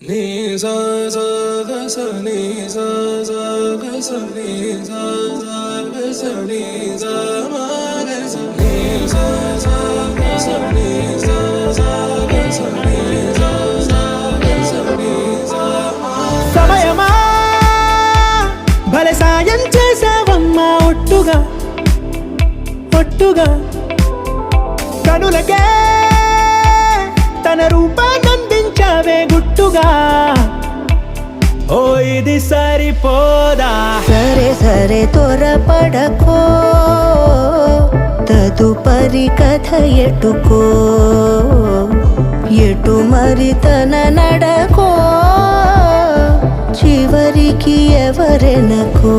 నీ సా సా గ స నీ సా సా గ స నీ సా సా గ స నీ సా మా గ స నీ సా సా గ స నీ సా సా గ స నీ సా సా గ స నీ సా మా. సమయమా భలే సాయం చేసావమ్మా ఒట్టుగా ఒట్టుగా కనులకే తన రూపాన్నందించావే గుట్టుగా. ఓ ఇది సరిపోదా సరే సరే త్వరపడకో తదుపరి కథ ఎటుకో ఎటు మరి తన నడకో చివరికి ఎవరెనకో.